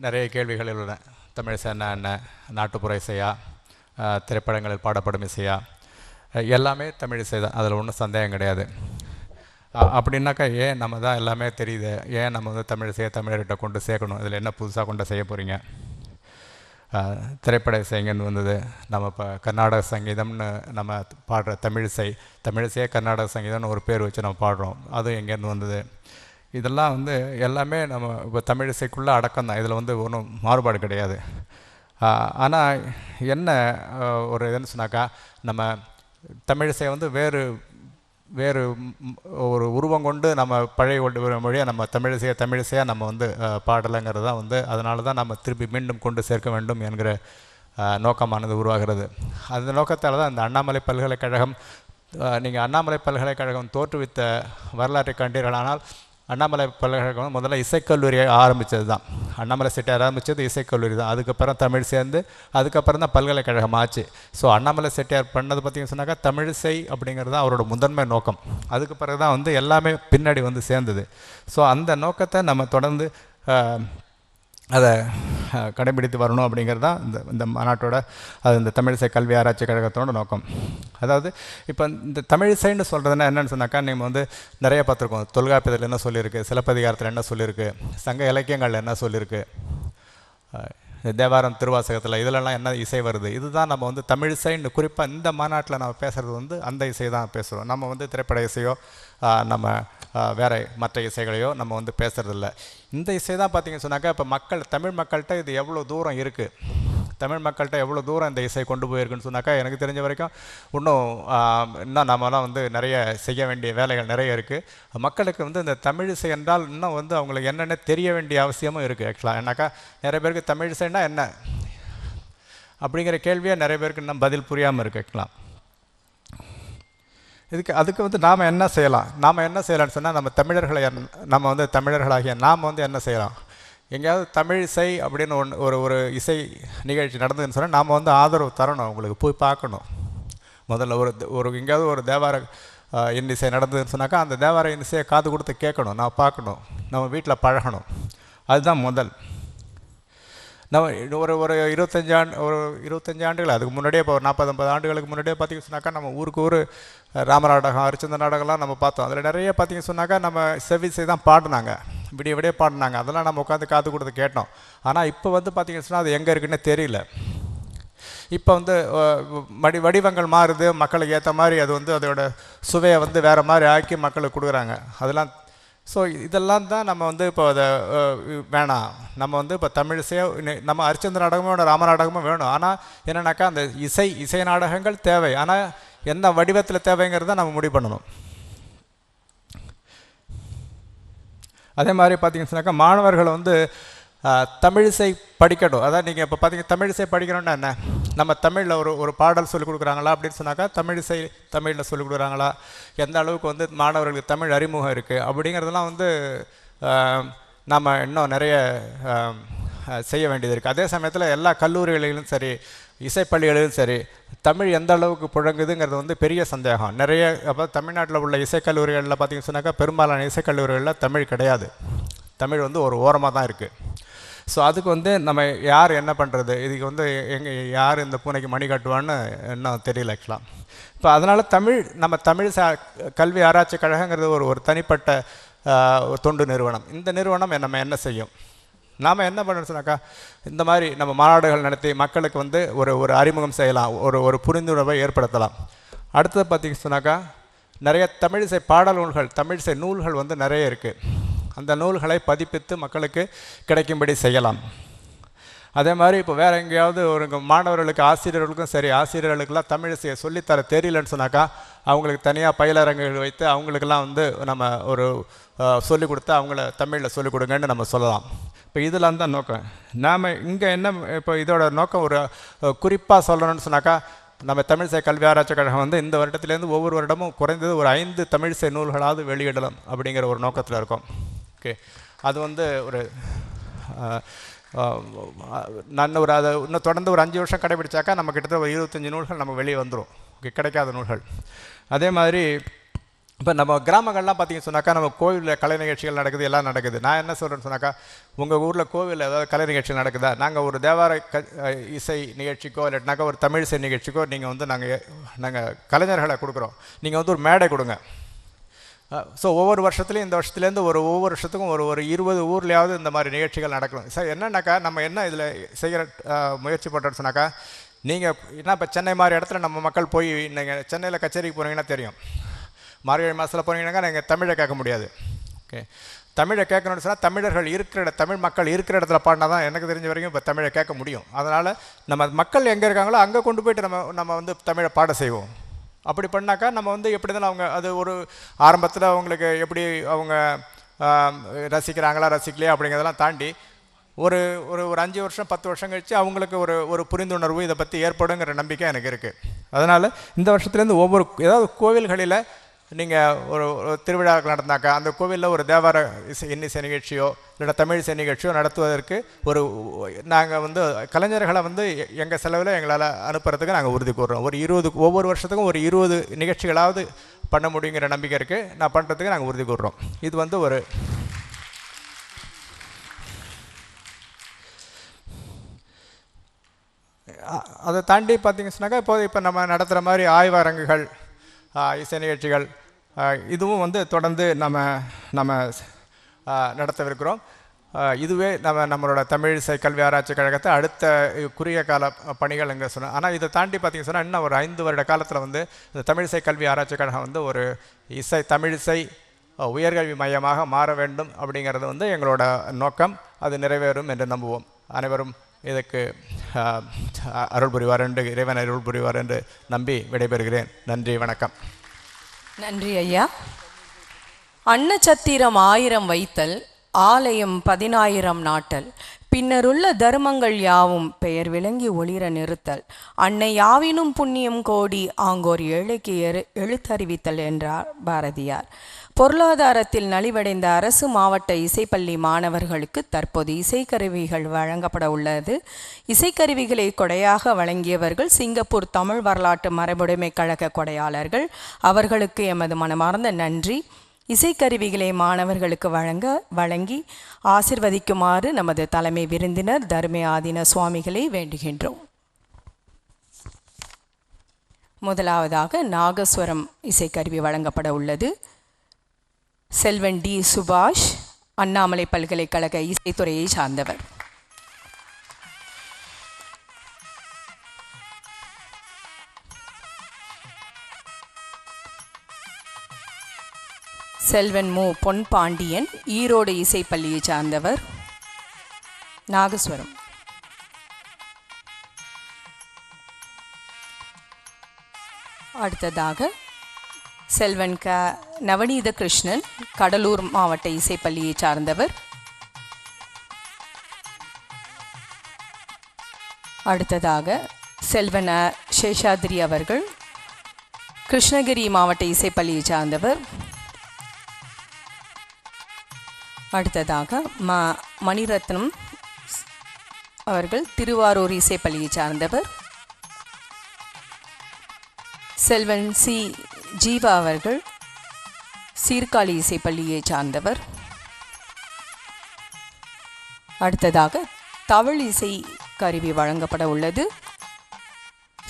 நிறைய கேள்விகள் உள்ளன. தமிழிசை என்ன, நாட்டுப்புற இசையா, திரைப்படங்களில் பாடப்படும் இசையா, எல்லாமே தமிழிசை தான், அதில் ஒன்றும் சந்தேகம் கிடையாது. அப்படின்னாக்கா ஏன் நம்ம தான் எல்லாமே தெரியுது, ஏன் நம்ம வந்து தமிழிசையை தமிழர்கிட்ட கொண்டு சேர்க்கணும், இதில் என்ன புதுசாக கொண்டு செய்ய போகிறீங்க? திரைப்பட இசைங்கன்னு வந்தது, நம்ம இப்போ கர்நாடக சங்கீதம்னு நம்ம பாடுற தமிழிசையே கர்நாடக சங்கீதம்னு ஒரு பேர் வச்சு நம்ம பாடுறோம், அதுவும் எங்கேருந்து வந்தது? இதெல்லாம் வந்து எல்லாமே நம்ம இப்போ தமிழிசைக்குள்ளே அடக்கம் தான், இதில் வந்து ஒன்றும் மாறுபாடு கிடையாது. ஆனால் என்ன ஒரு இதுன்னு சொன்னாக்கா, நம்ம தமிழிசை வந்து வேறு ஒரு உருவம் கொண்டு நம்ம பழைய மொழியாக நம்ம தமிழிசையாக நம்ம வந்து பாடலைங்கிறது தான் வந்து, அதனால தான் நம்ம திருப்பி மீண்டும் கொண்டு சேர்க்க வேண்டும் என்கிற நோக்கமானது உருவாகிறது. அந்த நோக்கத்தால் தான் இந்த அண்ணாமலை பல்கலைக்கழகம், நீங்கள் அண்ணாமலை பல்கலைக்கழகம் தோற்றுவித்த வரலாற்றை கண்டீர்களானால், அண்ணாமலை பல்கலைக்கழகம் முதல்ல இசைக்கல்லூரியை ஆரம்பித்தது தான். அண்ணாமலை செட்டியார் ஆரம்பித்தது இசைக்கல்லூரி தான். அதுக்கப்புறம் தமிழ் சேர்ந்து அதுக்கப்புறம் தான் பல்கலைக்கழகம் ஆச்சு. ஸோ அண்ணாமலை செட்டியார் பண்ணது பார்த்திங்கன்னு சொன்னாக்கா தமிழிசை அப்படிங்கிறது தான் அவரோட முதன்மை நோக்கம். அதுக்கு பிறகு தான் வந்து எல்லாமே பின்னாடி வந்து சேர்ந்தது. ஸோ அந்த நோக்கத்தை நம்ம தொடர்ந்து அதை கடைபிடித்து வரணும் அப்படிங்கிறது தான் இந்த மாநாட்டோட, அது இந்த தமிழிசை கல்வி ஆராய்ச்சி கழகத்தோட நோக்கம். அதாவது இப்போ இந்த தமிழிசைன்னு சொல்கிறதுனா என்னென்னு சொன்னாக்கா, நீங்கள் வந்து நிறைய பார்த்துருக்கோம். தொல்காப்பியத்தில் என்ன சொல்லியிருக்கு, சிலப்பதிகாரத்தில் என்ன சொல்லியிருக்கு, சங்க இலக்கியங்களில் என்ன சொல்லியிருக்கு, தேவாரம் திருவாசகத்தில் இதிலெல்லாம் என்ன இசை வருது, இதுதான் நம்ம வந்து தமிழிசைன்னு குறிப்பாக இந்த மாநாட்டில் நம்ம பேசுகிறது வந்து அந்த இசை தான் பேசுகிறோம். நம்ம வந்து திரைப்பட இசையோ நம்ம வேறு மற்ற இசைகளையோ நம்ம வந்து பேசுகிறதில்ல. இந்த இசை தான் பார்த்திங்கன்னு சொன்னாக்கா, இப்போ தமிழ் மக்கள்கிட்ட இது எவ்வளோ தூரம் இருக்குது, தமிழ் மக்கள்கிட்ட எவ்வளோ தூரம் இந்த இசை கொண்டு போயிருக்குன்னு சொன்னாக்கா, எனக்கு தெரிஞ்ச வரைக்கும் இன்னும் நம்மலாம் வந்து நிறைய செய்ய வேண்டிய வேலைகள் நிறைய இருக்குது. மக்களுக்கு வந்து இந்த தமிழ் இசை என்றால் இன்னும் வந்து அவங்களுக்கு என்னென்ன தெரிய வேண்டிய அவசியமும் இருக்குது. ஆக்சுவலாக ஏன்னாக்கா நிறைய பேருக்கு தமிழ் இசைன்னா என்ன அப்படிங்கிற கேள்வியை நிறைய பேருக்கு இன்னும் பதில் புரியாமல் இருக்குது. ஆக்சுவலாக அதுக்கு வந்து நாம் என்ன செய்யலாம்னு சொன்னால், நம்ம வந்து தமிழர்களாகிய நாம் வந்து என்ன செய்யலாம்? எங்கேயாவது தமிழிசை அப்படின்னு ஒரு இசை நிகழ்ச்சி நடந்ததுன்னு சொன்னால் நாம் வந்து ஆதரவு தரணும், அவங்களுக்கு போய் பார்க்கணும். முதல்ல எங்கேயாவது ஒரு தேவார இன்னிசை நடந்ததுன்னு சொன்னாக்கா, அந்த தேவார இன்னிசையை காது கொடுத்து கேட்கணும், நான் பார்க்கணும், நம்ம வீட்டில் பழகணும். அதுதான் முதல். நம்ம ஒரு 25 ஆண்டுகள் அதுக்கு முன்னாடியே, இப்போ ஒரு 40-50 ஆண்டுகளுக்கு முன்னாடியே பார்த்திங்க சொன்னாக்கா, நம்ம ஊருக்கு ராம நாடகம், அரிச்சந்த நாடகம்லாம் நம்ம பார்த்தோம். அதில் நிறைய பார்த்திங்க சொன்னாக்கா நம்ம செவிசை தான் பாடினாங்க, விடிய பாடினாங்க. அதெல்லாம் நம்ம உட்காந்து காது கொடுத்து கேட்டோம். ஆனால் இப்போ வந்து பார்த்திங்கன்னு சொன்னால் அது எங்கே இருக்குன்னே தெரியல. இப்போ வந்து வடிவங்கள் மாறுது, மக்களுக்கு ஏற்ற மாதிரி அது வந்து அதோட சுவையை வந்து வேறு மாதிரி ஆக்கி மக்களுக்கு கொடுக்குறாங்க. அதெல்லாம் ஸோ இதெல்லாம் தான் நம்ம வந்து இப்போ அதை வேணாம், நம்ம வந்து இப்போ தமிழிசையோ நம்ம அரிச்சந்திர நாடகமோ ராம நாடகமோ வேணும். ஆனால் என்னென்னாக்கா அந்த இசை நாடகங்கள் தேவை, ஆனால் என்ன வடிவத்தில் தேவைங்கிறத நம்ம முடிவு பண்ணணும். அதே மாதிரி பார்த்திங்கன்னு சொன்னாக்கா, மாணவர்கள் வந்து தமிழிசை படிக்கணும். அதான் நீங்கள் இப்போ பார்த்தீங்க, தமிழிசை படிக்கணும்னா என்ன, நம்ம தமிழில் ஒரு பாடல் சொல்லிக் கொடுக்குறாங்களா அப்படின்னு சொன்னாக்கா, தமிழிசை தமிழில் சொல்லிக் கொடுக்குறாங்களா, எந்த அளவுக்கு வந்து மாணவர்களுக்கு தமிழ் அறிமுகம் இருக்குது அப்படிங்கிறதெல்லாம் வந்து நம்ம இன்னும் நிறைய செய்ய வேண்டியது இருக்குது. அதே சமயத்தில் எல்லா கல்லூரிகளிலும் சரி, இசைப்பள்ளிகளிலும் சரி, தமிழ் எந்த அளவுக்கு புழங்குதுங்கிறது வந்து பெரிய சந்தேகம். நிறைய அப்போ தமிழ்நாட்டில் உள்ள இசைக்கல்லூரிகளில் பார்த்திங்கன்னு சொன்னாக்கா பெரும்பாலான இசைக்கல்லூரிகளில் தமிழ் கிடையாது. தமிழ் வந்து ஒரு ஓரமாக தான் இருக்குது. ஸோ அதுக்கு வந்து நம்ம யார் என்ன பண்ணுறது, இதுக்கு வந்து யார் இந்த பூனைக்கு மணி கட்டுவான்னு இன்னும் தெரியல ஆக்சுவலாக. இப்போ அதனால் நம்ம தமிழ் கல்வி ஆராய்ச்சி கழகங்கிறது ஒரு தனிப்பட்ட தொண்டு நிறுவனம். இந்த நிறுவனம் நம்ம என்ன செய்யும், நாம் என்ன பண்ணணும்னு சொன்னாக்கா, இந்த மாதிரி நம்ம மாநாடுகள் நடத்தி மக்களுக்கு வந்து ஒரு அறிமுகம் செய்யலாம், ஒரு புரிந்துணர்வை ஏற்படுத்தலாம். அடுத்தது பார்த்திங்கன்னு சொன்னாக்கா, நிறைய தமிழிசை பாடல் நூல்கள், தமிழிசை நூல்கள் வந்து நிறைய இருக்குது. அந்த நூல்களை பதிப்பித்து மக்களுக்கு கிடைக்கும்படி செய்யலாம். அதே மாதிரி இப்போ வேறு எங்கேயாவது ஒரு மாணவர்களுக்கு, ஆசிரியர்களுக்கும் சரி, ஆசிரியர்களுக்கெல்லாம் தமிழிசையை சொல்லித்தர தெரியலன்னு சொன்னாக்கா அவங்களுக்கு தனியாக பயிலரங்குகள் வைத்து அவங்களுக்கெல்லாம் வந்து நம்ம ஒரு சொல்லிக் கொடுத்து அவங்கள தமிழில் சொல்லிக் கொடுங்கன்னு நம்ம சொல்லலாம். இப்போ இதெல்லாம் தான் நோக்கம். நாம் இங்கே என்ன இப்போ இதோட நோக்கம் ஒரு குறிப்பாக சொல்லணும்னு சொன்னாக்கா, நம்ம தமிழிசை கல்வி ஆராய்ச்சி கழகம் வந்து இந்த வருடத்துலேருந்து ஒவ்வொரு வருடமும் குறைந்தது ஒரு 5 தமிழிசை நூல்களாவது வெளியிடலாம் அப்படிங்கிற ஒரு நோக்கத்தில் இருக்கும். ஓகே, அது வந்து ஒரு நான் அதை இன்னும் தொடர்ந்து ஒரு 5 வருஷம் கடைபிடிச்சாக்கா நம்ம கிட்டத்தட்ட ஒரு 25 நூல்கள் நம்ம வெளியே வந்துடும். ஓகே, கிடைக்காத நூல்கள். அதே மாதிரி இப்போ நம்ம கிராமங்கள்லாம் பார்த்திங்கன்னு சொன்னாக்கா, நம்ம கோவிலில் கலை நிகழ்ச்சிகள் நடக்குது, எல்லாம் நடக்குது. நான் என்ன சொல்கிறேன்னு சொன்னாக்கா, உங்கள் ஊரில் கோவிலில் ஏதாவது கலை நிகழ்ச்சிகள் நடக்குதா, நாங்கள் ஒரு தேவார இசை நிகழ்ச்சிக்கோ இல்லாட்டினாக்கா ஒரு தமிழ் இசை நிகழ்ச்சிக்கோ நீங்கள் வந்து நாங்கள் கலைஞர்களை கொடுக்குறோம், நீங்கள் வந்து ஒரு மேடை கொடுங்க. ஸோ ஒவ்வொரு வருஷத்துலையும் இந்த வருஷத்துலேருந்து ஒவ்வொரு வருஷத்துக்கும் ஒரு 20 ஊர்லேயாவது இந்த மாதிரி நிகழ்ச்சிகள் நடக்கணும். சார் என்னன்னாக்கா, நம்ம என்ன இதில் செய்கிற முயற்சி பண்ணுறோன்னு சொன்னாக்கா, நீங்கள் என்ன இப்போ சென்னை மாதிரி இடத்துல நம்ம மக்கள் போய் நீங்கள் சென்னையில் கச்சேரிக்கு போனீங்கன்னா தெரியும், மார்கழி மாதத்தில் போனீங்கன்னாக்கா நீங்கள் தமிழை கேட்க முடியாது. ஓகே, தமிழை கேட்கணும்னு சொன்னால் தமிழர்கள் தமிழ் மக்கள் இருக்கிற இடத்துல பாடினா தான் எனக்கு தெரிஞ்ச வரைக்கும் இப்போ தமிழை கேட்க முடியும். அதனால் நம்ம மக்கள் எங்கே இருக்காங்களோ அங்கே கொண்டு போய்ட்டு நம்ம வந்து தமிழை பாட செய்வோம். அப்படி பண்ணாக்கா நம்ம வந்து எப்படி தானே அவங்க அது ஒரு ஆரம்பத்தில் அவங்களுக்கு எப்படி அவங்க ரசிக்கிறாங்களா ரசிக்கலையா அப்படிங்கிறதெல்லாம் தாண்டி ஒரு 5 வருஷம் 10 வருஷம் கழித்து அவங்களுக்கு ஒரு புரிந்துணர்வு இதை பற்றி ஏற்படுங்கிற நம்பிக்கை எனக்கு இருக்குது. அதனால் இந்த வருஷத்துலேருந்து ஏதாவது கோவில்களில் நீங்கள் ஒரு திருவிழாக்கள் நடந்தாக்கா அந்த கோவிலில் ஒரு தேவார இன்னிசை நிகழ்ச்சியோ இல்லை தமிழ் இசை நிகழ்ச்சியோ நடத்துவதற்கு நாங்கள் வந்து கலைஞர்களை வந்து எங்கள் செலவில் எங்களால் அனுப்புறதுக்கு நாங்கள் உறுதி கூறுறோம். ஒவ்வொரு வருஷத்துக்கும் ஒரு 20 நிகழ்ச்சிகளாவது பண்ண முடியுங்கிற நம்பிக்கை இருக்குது. நான் பண்ணுறதுக்கு நாங்கள் உறுதி கூறுறோம். இது வந்து அதை தாண்டி பார்த்திங்க சொன்னாக்கா, இப்போ நம்ம நடத்துகிற மாதிரி ஆய்வரங்குகள், இசை நிகழ்ச்சிகள் இதுவும் வந்து தொடர்ந்து நம்ம நடத்தவிருக்கிறோம். இதுவே நம்மளோட தமிழிசை கல்வி ஆராய்ச்சி கழகத்தை அடுத்த குறுகிய கால பணிகள் எங்கே சொன்னோம். ஆனால் இதை தாண்டி பார்த்திங்க சொன்னால் இன்னும் ஒரு 5 வருட காலத்தில் வந்து இந்த தமிழிசை கல்வி ஆராய்ச்சி கழகம் வந்து ஒரு தமிழிசை உயர்கல்வி மையமாக மாற வேண்டும் அப்படிங்கிறது வந்து எங்களோட நோக்கம். அது நிறைவேறும் என்று நம்புவோம். அனைவரும் இதுக்கு அருள் புரிவார் என்று, இறைவன் அருள் புரிவார் என்று நம்பி விடைபெறுகிறேன். நன்றி, வணக்கம். நன்றி ஐயா. அன்னச்சத்திரம் 1000 வைத்தல், ஆலயம் 10,000 நாட்டல், பின்னருள்ள தர்மங்கள் யாவும் பெயர் விளங்கி ஒளிர நிறுத்தல், அன்னை யாவினும் புண்ணியம் கோடி ஆங்கோர் ஏழைக்கு எழுத்தறிவித்தல் என்றார் பாரதியார். பொருளாதாரத்தில் நலிவடைந்த அரசு மாவட்ட இசைப்பள்ளி மாணவர்களுக்கு தற்போது இசைக்கருவிகள் வழங்கப்பட உள்ளது. இசைக்கருவிகளை கொடையாக வழங்கியவர்கள் சிங்கப்பூர் தமிழ் வரலாற்று மரபுடைமை கழக கொடையாளர்கள். அவர்களுக்கு எமது மனமார்ந்த நன்றி. இசைக்கருவிகளை மாணவர்களுக்கு வழங்கி ஆசிர்வதிக்குமாறு நமது தலைமை விருந்தினர் தர்மே ஆதீன சுவாமிகளை வேண்டுகின்றோம். முதலாவதாக நாகஸ்வரம் இசைக்கருவி வழங்கப்பட உள்ளது. செல்வன் டி. சுபாஷ், அண்ணாமலை பல்கலைக்கழக இசைத்துறையை சார்ந்தவர். செல்வன் மு. பொன் பாண்டியன், ஈரோடு இசைப்பள்ளியை சார்ந்தவர், நாகஸ்வரம். அடுத்ததாக செல்வன் நவநீத கிருஷ்ணன், கடலூர் மாவட்ட இசைப்பள்ளியை சார்ந்தவர். அடுத்ததாக செல்வன் சேஷாத்ரி அவர்கள், கிருஷ்ணகிரி மாவட்ட இசைப்பள்ளியை சார்ந்தவர். அடுத்ததாக மணிரத்னம் அவர்கள் திருவாரூர் இசைப்பள்ளியை சார்ந்தவர். செல்வன் சி ஜீவா அவர்கள் சீர்காழி இசைப்பள்ளியை சார்ந்தவர். அடுத்ததாக தவில் இசை கருவி வழங்கப்பட உள்ளது.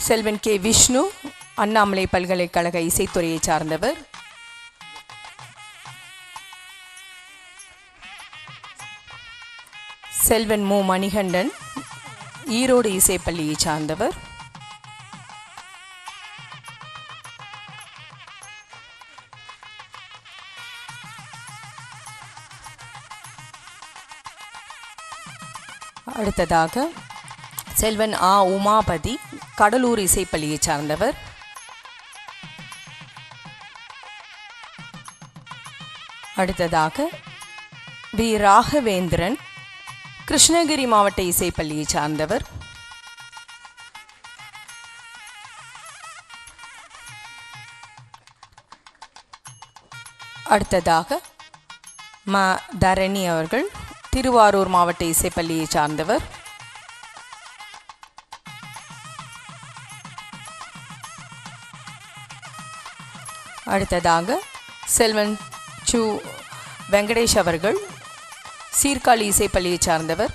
செல்வன் கே விஷ்ணு அண்ணாமலை பல்கலைக்கழக இசைத்துறையை சார்ந்தவர். செல்வன் மு மணிகண்டன் ஈரோடு இசைப்பள்ளியை சார்ந்தவர். அடுத்ததாக செல்வன் ஆ உமாபதி கடலூர் இசைப்பள்ளியை சார்ந்தவர். அடுத்ததாக வி ராகவேந்திரன் கிருஷ்ணகிரி மாவட்ட இசைப்பள்ளியை சார்ந்தவர். அடுத்ததாக ம தரணி அவர்கள் திருவாரூர் மாவட்ட இசைப்பள்ளியை சார்ந்தவர். அடுத்ததாக செல்வன் சு வெங்கடேஷ் அவர்கள் சீர்காழி இசைப்பள்ளியை சார்ந்தவர்.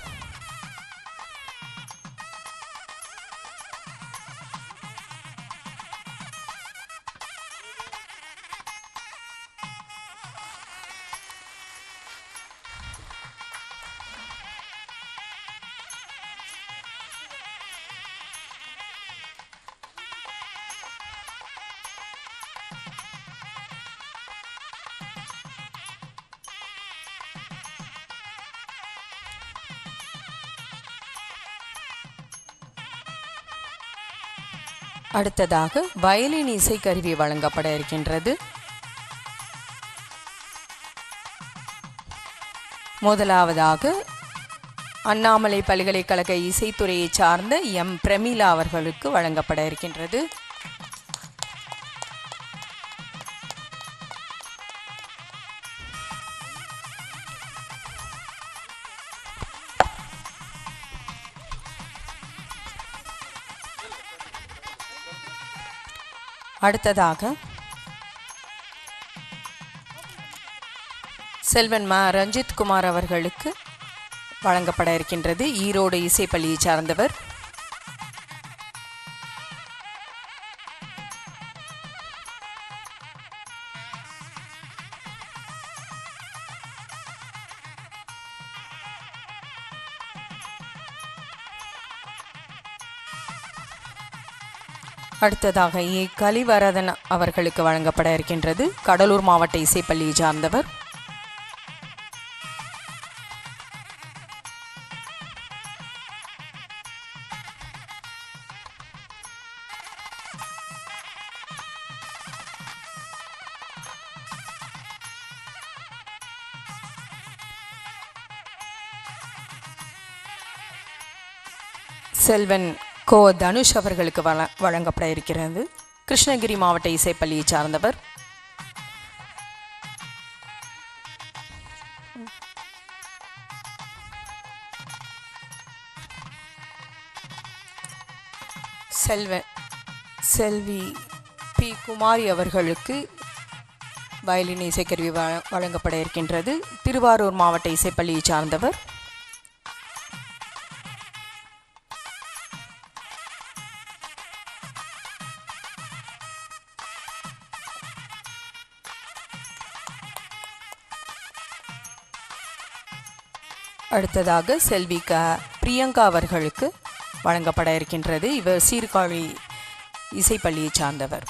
அடுத்ததாக வயலின் இசைக்கருவி வழங்கப்பட இருக்கின்றது. முதலாவதாக அண்ணாமலை பல்கலைக்கழக இசைத்துறையை சார்ந்த எம் பிரமிளா அவர்களுக்கு வழங்கப்பட இருக்கின்றது. அடுத்ததாக செல்வன் ம ரஞ்சித் குமார் அவர்களுக்கு வழங்கப்பட இருக்கின்றது. ஈரோடு இசைப்பள்ளியை சார்ந்தவர். அடுத்ததாக ஏ கலிவரதன் அவர்களுக்கு வழங்கப்பட இருக்கின்றது. கடலூர் மாவட்ட இசைப்பள்ளியை சார்ந்தவர். செல்வன் கோ தனுஷ் அவர்களுக்கு வழங்கப்பட இருக்கிறது. கிருஷ்ணகிரி மாவட்ட இசைப்பள்ளியை சார்ந்தவர். செல்வி பி குமாரி அவர்களுக்கு வயலின் இசைக்கருவி வழங்கப்பட இருக்கின்றது. திருவாரூர் மாவட்ட இசைப்பள்ளியை சார்ந்தவர். அடுத்ததாக செல்வி பிரியங்கா அவர்களுக்கு வழங்கப்பட இருக்கின்றது. இவர் சீர்காழி இசைப்பள்ளியை சார்ந்தவர்.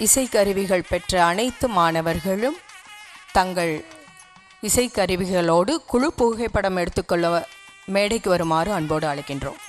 இசைக்கருவிகள் பெற்ற அனைத்து மாணவர்களும் தங்கள் இசைக்கருவிகளோடு குழு புகைப்படம் எடுத்துக்கொள்ள மேடைக்கு வருமாறு அன்போடு அழைக்கின்றோம்.